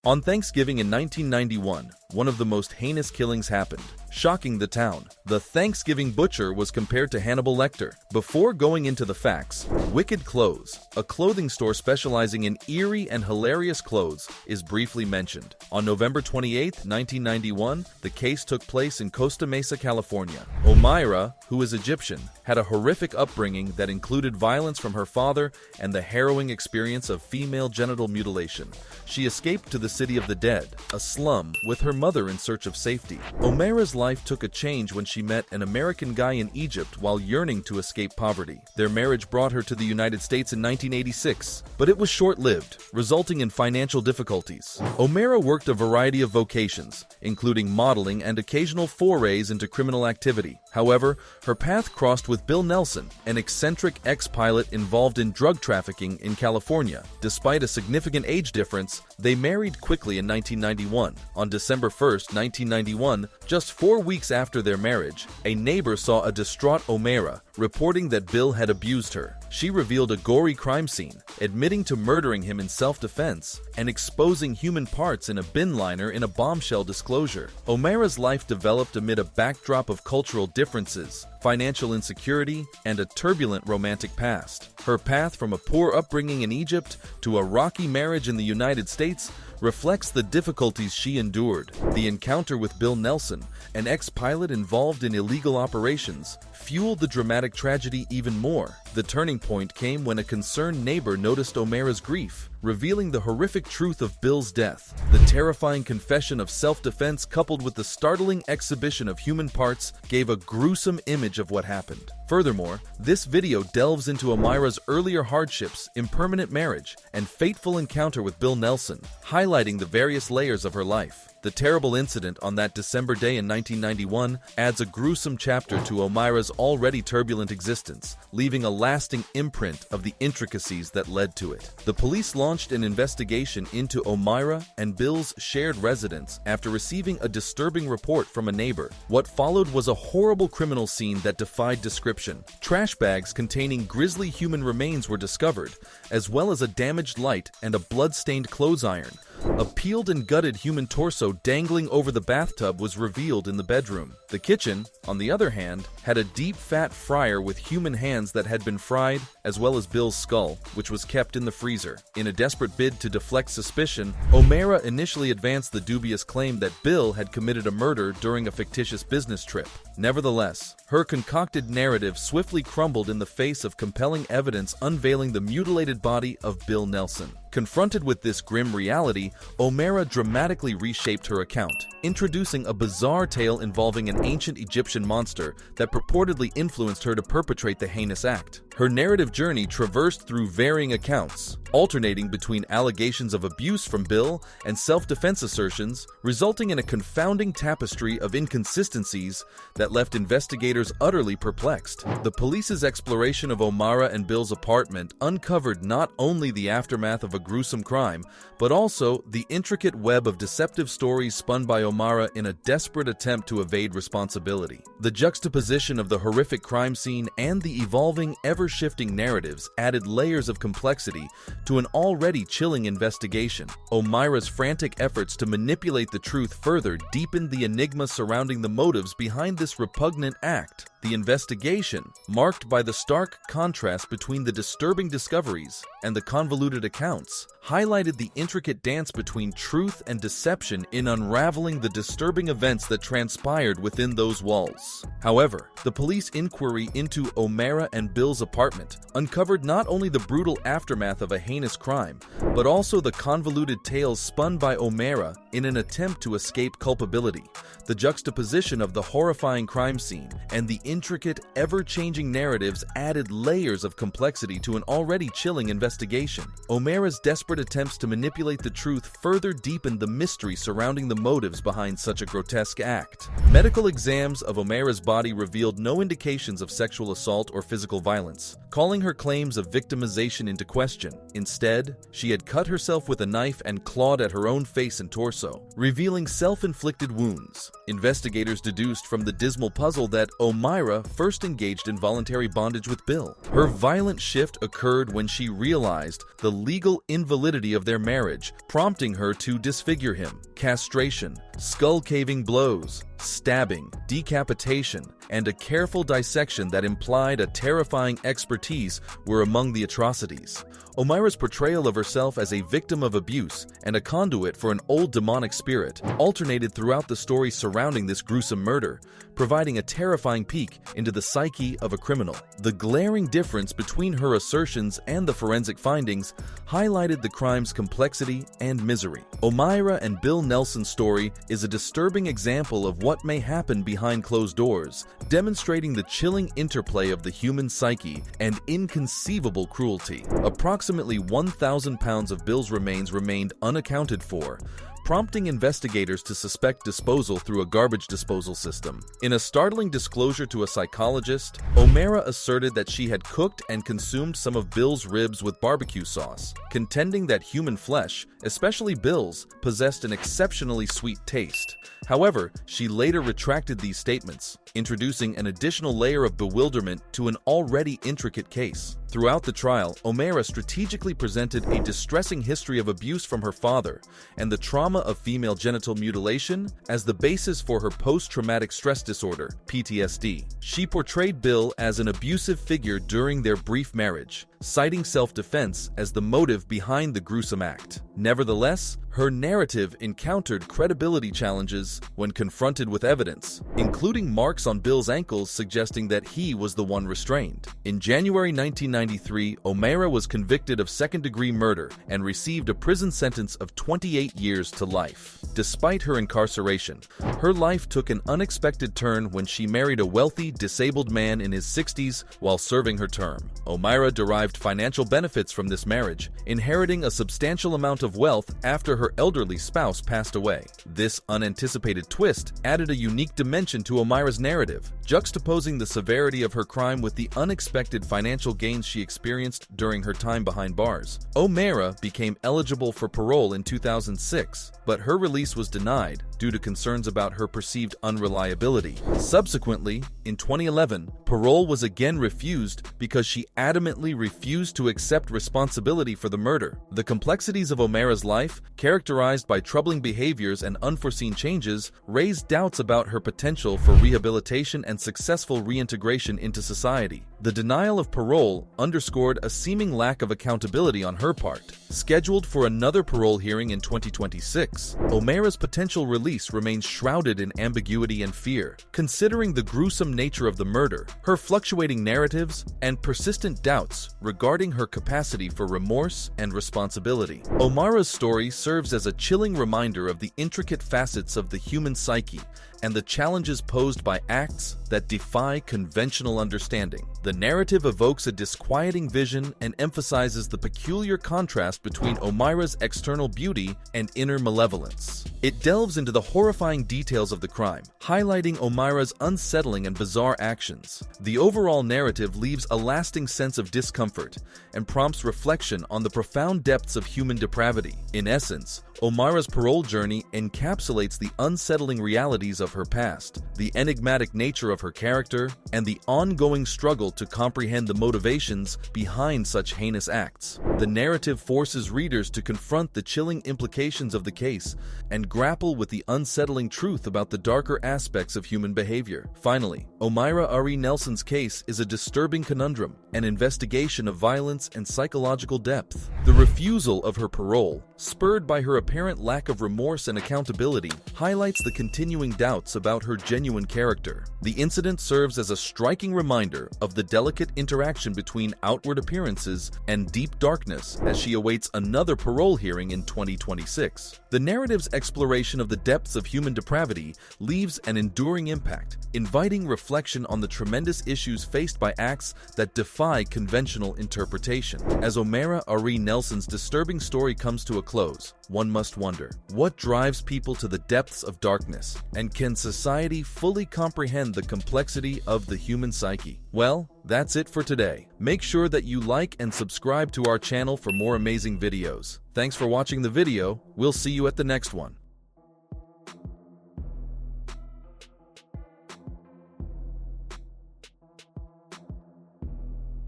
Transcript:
On Thanksgiving in 1991, one of the most heinous killings happened, shocking the town. The Thanksgiving butcher was compared to Hannibal Lecter. Before going into the facts, Wicked Clothes, a clothing store specializing in eerie and hilarious clothes, is briefly mentioned. On November 28, 1991, the case took place in Costa Mesa, California. Omaima, who is Egyptian, had a horrific upbringing that included violence from her father and the harrowing experience of female genital mutilation. She escaped to the city of the dead, a slum, with her mother in search of safety. Omaima's life took a change when she met an American guy in Egypt while yearning to escape poverty. Their marriage brought her to the United States in 1986, but it was short-lived, resulting in financial difficulties. Omaima worked a variety of vocations, including modeling and occasional forays into criminal activity. However, her path crossed with Bill Nelson, an eccentric ex-pilot involved in drug trafficking in California. Despite a significant age difference, they married quickly in 1991. On December 1, 1991, just 4 weeks after their marriage, a neighbor saw a distraught Omaima, reporting that Bill had abused her. She revealed a gory crime scene, admitting to murdering him in self-defense and exposing human parts in a bin liner in a bombshell disclosure. Omaima's life developed amid a backdrop of cultural differences, financial insecurity, and a turbulent romantic past. Her path from a poor upbringing in Egypt to a rocky marriage in the United States reflects the difficulties she endured. The encounter with Bill Nelson, an ex-pilot involved in illegal operations, fueled the dramatic tragedy even more. The turning point came when a concerned neighbor noticed Omaima's grief, revealing the horrific truth of Bill's death. The terrifying confession of self-defense coupled with the startling exhibition of human parts gave a gruesome image of what happened. Furthermore, this video delves into Omaima's earlier hardships, impermanent marriage, and fateful encounter with Bill Nelson, highlighting the various layers of her life. The terrible incident on that December day in 1991 adds a gruesome chapter to Omaima's already turbulent existence, leaving a lasting imprint of the intricacies that led to it. The police launched an investigation into Omaima and Bill's shared residence after receiving a disturbing report from a neighbor. What followed was a horrible criminal scene that defied description. Trash bags containing grisly human remains were discovered, as well as a damaged light and a blood-stained clothes iron. A peeled and gutted human torso dangling over the bathtub was revealed in the bedroom. The kitchen, on the other hand, had a deep fat fryer with human hands that had been fried, as well as Bill's skull, which was kept in the freezer. In a desperate bid to deflect suspicion, Omaima initially advanced the dubious claim that Bill had committed a murder during a fictitious business trip. Nevertheless, her concocted narrative swiftly crumbled in the face of compelling evidence unveiling the mutilated body of Bill Nelson. Confronted with this grim reality, Omaima dramatically reshaped her account, introducing a bizarre tale involving an ancient Egyptian monster that purportedly influenced her to perpetrate the heinous act. Her narrative journey traversed through varying accounts, alternating between allegations of abuse from Bill and self-defense assertions, resulting in a confounding tapestry of inconsistencies that left investigators utterly perplexed. The police's exploration of Omaima and Bill's apartment uncovered not only the aftermath of a gruesome crime, but also the intricate web of deceptive stories spun by Omaima in a desperate attempt to evade responsibility. The juxtaposition of the horrific crime scene and the evolving, ever-shifting narratives added layers of complexity to an already chilling investigation. Omaima's frantic efforts to manipulate the truth further deepened the enigma surrounding the motives behind this repugnant act. The investigation, marked by the stark contrast between the disturbing discoveries and the convoluted accounts, highlighted the intricate dance between truth and deception in unraveling the disturbing events that transpired within those walls. However, the police inquiry into Omaima and Bill's apartment uncovered not only the brutal aftermath of a heinous crime, but also the convoluted tales spun by Omaima in an attempt to escape culpability. The juxtaposition of the horrifying crime scene and the intricate, ever-changing narratives added layers of complexity to an already chilling investigation. Omaima's desperate attempts to manipulate the truth further deepened the mystery surrounding the motives behind such a grotesque act. Medical exams of Omaima's body revealed no indications of sexual assault or physical violence, calling her claims of victimization into question. Instead, she had cut herself with a knife and clawed at her own face and torso, revealing self-inflicted wounds. Investigators deduced from the dismal puzzle that Omaima Omaima first engaged in voluntary bondage with Bill. Her violent shift occurred when she realized the legal invalidity of their marriage, prompting her to disfigure him. Castration, skull-caving blows, stabbing, decapitation, and a careful dissection that implied a terrifying expertise were among the atrocities. Omaima's portrayal of herself as a victim of abuse and a conduit for an old demonic spirit alternated throughout the story surrounding this gruesome murder, providing a terrifying peek into the psyche of a criminal. The glaring difference between her assertions and the forensic findings highlighted the crime's complexity and misery. Omaima and Bill Nelson's story is a disturbing example of what may happen behind closed doors, demonstrating the chilling interplay of the human psyche and inconceivable cruelty. Approximately 1,000 pounds of Bill's remains remained unaccounted for, prompting investigators to suspect disposal through a garbage disposal system. In a startling disclosure to a psychologist, Omaima asserted that she had cooked and consumed some of Bill's ribs with barbecue sauce, contending that human flesh, especially Bill's, possessed an exceptionally sweet taste. However, she later retracted these statements, introducing an additional layer of bewilderment to an already intricate case. Throughout the trial, Omaima strategically presented a distressing history of abuse from her father and the trauma of female genital mutilation as the basis for her post-traumatic stress disorder, PTSD. She portrayed Bill as an abusive figure during their brief marriage, citing self-defense as the motive behind the gruesome act. Nevertheless, her narrative encountered credibility challenges when confronted with evidence, including marks on Bill's ankles suggesting that he was the one restrained. In January 1993, Omaima was convicted of second-degree murder and received a prison sentence of 28 years to life. Despite her incarceration, her life took an unexpected turn when she married a wealthy, disabled man in his 60s while serving her term. Omaima derived financial benefits from this marriage, inheriting a substantial amount of wealth after her elderly spouse passed away. This unanticipated twist added a unique dimension to Omaima's narrative, juxtaposing the severity of her crime with the unexpected financial gains she experienced during her time behind bars. Omaima became eligible for parole in 2006, but her release was denied due to concerns about her perceived unreliability. Subsequently, in 2011, parole was again refused because she adamantly refused to accept responsibility for the murder. The complexities of Omaima's life, characterized by troubling behaviors and unforeseen changes, raised doubts about her potential for rehabilitation and successful reintegration into society. The denial of parole underscored a seeming lack of accountability on her part. Scheduled for another parole hearing in 2026, Omaima's potential release remains shrouded in ambiguity and fear. Considering the gruesome nature of the murder, her fluctuating narratives, and persistent doubts regarding her capacity for remorse and responsibility, Omaima's story serves as a chilling reminder of the intricate facets of the human psyche and the challenges posed by acts that defy conventional understanding. The narrative evokes a disquieting vision and emphasizes the peculiar contrast between Omaima's external beauty and inner malevolence. It delves into the horrifying details of the crime, highlighting Omaima's unsettling and bizarre actions. The overall narrative leaves a lasting sense of discomfort and prompts reflection on the profound depths of human depravity. In essence, Omaima's parole journey encapsulates the unsettling realities of her past, the enigmatic nature of her character, and the ongoing struggle to comprehend the motivations behind such heinous acts. The narrative forces readers to confront the chilling implications of the case and grapple with the unsettling truth about the darker aspects of human behavior. Finally, Omaima Nelson's case is a disturbing conundrum, an investigation of violence and psychological depth. The refusal of her parole, spurred by her apparent lack of remorse and accountability, highlights the continuing doubts about her genuine character. The incident serves as a striking reminder of the delicate interaction between outward appearances and deep darkness as she awaits another parole hearing in 2026. The narrative's exploration of the depths of human depravity leaves an enduring impact, inviting reflection on the tremendous issues faced by acts that defy conventional interpretation. As Omaima Nelson's disturbing story comes to a close, one must wonder, what drives people to the depths of darkness, and can society fully comprehend the complexity of the human psyche? Well, that's it for today. Make sure that you like and subscribe to our channel for more amazing videos. Thanks for watching the video. We'll see you at the next one.